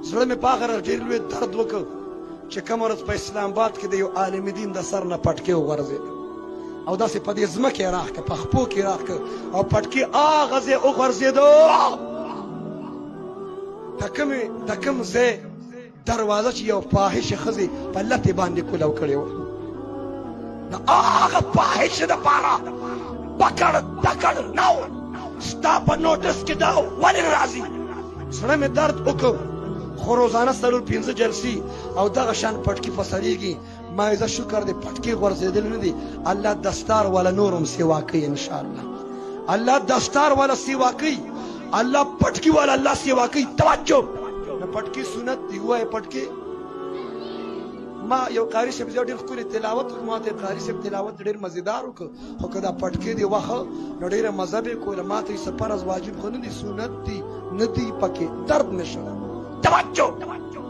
زړه مې په هغه ورځ ډېر لوی درد وکړ چې کومه ورځ په اسلام آباد کې د یو عالم دین د سر نه پټکې وغورځېد او داسې په دې ځمکې یې راښکه په خپو کې یې راښکه او پټکې هغه ځای وغورځېدو د کوم ځای دروازه چې یو فاحشه ښځې په لتې باندې کولو کړې وه د هغه فاحشې دپاره پکړ دکړ نه و ستا په نوټس کې دا ولې راځي زړه مې درد وکړ خو روزانه 4-5 جلسې او دغه شان پټکي په سړېږي ما زه شکر دی پټکي غورځېدل نه دي الله دستار والا نور هم سیوا کوي انشاءالله الله دستار والا سیوا کوي الله پټکي والا الله سیوا کوي توجه د پټکي سنت دی وایي پټکي ما یو قاری صاحب ډېر ښکلې تلاوت وکړ ما ته قاری صاحب تلاوت ډېر مزېدار وکړ خو که دا پټکي دی وخه نو ډېره مزه به یې کوله ما ته یې څه فرض واجب خو نه دي سنت دي نه دي پکې درد نشه توجه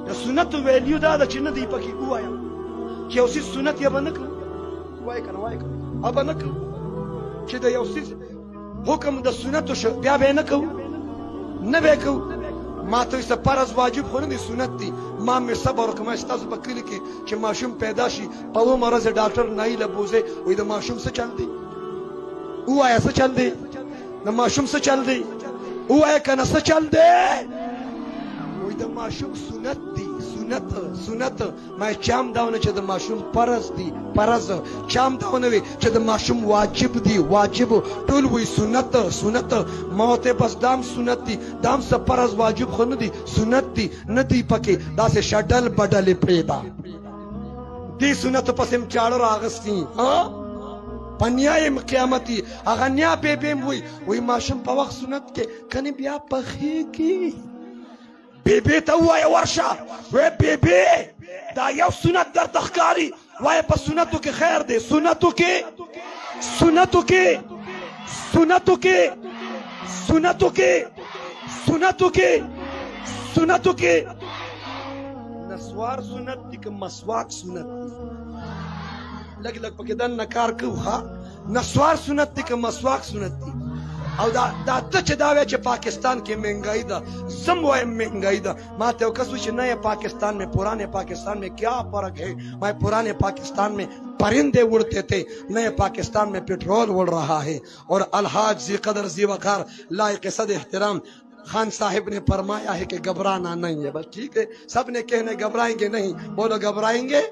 د سنتو ویلیو دا ده چې نه دی پکې ووایم چې یو څیز سنت یې به نه کړو وایه که نه وایه که به نه کړو چې د یو څیز حکم د سنتو شو بیا به یې نه کوو نه به یې کوو ما ته څه فرض واجب خو نه دی سنت دی ما مې صبر وکړم ستاسو په کلي کې چې ماشوم پیدا شي په اومه ورځ ډاکټر نایله بوزی وایي د ماشوم څه چل دی ووایه څه چل دی د ماشوم څه چل دی ووایه که نه څه چل دی وایي د ماشوم سنت دی سنت ما چام داونه چې د ماشوم فرض دی فرض چام داونه وي چې د ماشوم واجب دی واجب ټول وی سنت ما ته بس دام سنت دی دام څه فرض واجب خو نه دی سنت دی نه دی پکې داسې شډل بډلې پرېږده دې سنتو پسې م چاړه راغستي پنیا یم قیامتي هغه نیا بېبې م وی ماشوم په وخت سنت کې کنې بیا پخېږي بیبی ته ووایه ورشه وی بیبی دا یو سنت درته ښکاري وایه په سنتو کې خیر دی سنتو کې نسوار سنت دی که مسواک سنت دی لږ لږ پکې دننه کار کوو ښه نسوار سنت دی که مسواک سنت دی او دا ته چې دا وایه چې پاکستان کې महंगाई ده زم وایم महंगाई ده ما ته یو کس وایي چې نئے پاکستان में पुराने पाकिस्तान में क्या फर्क है मैं पुराने पाकिस्तान में परिंदे उड़ते थे नए पाकिस्तान में पेट्रोल उड़ रहा है और अलहाज जी कदर जी वकार लायक सद एहतराम खान साहिब ने फरमाया है कि घबराना नहीं है बस ठीक है सब ने कहने घबराएंगे नहीं बोलो घबराएंगे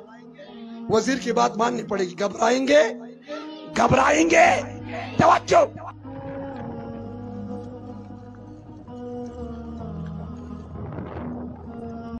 वजीर की बात माननी पड़ेगी घबराएंगे तवज्जो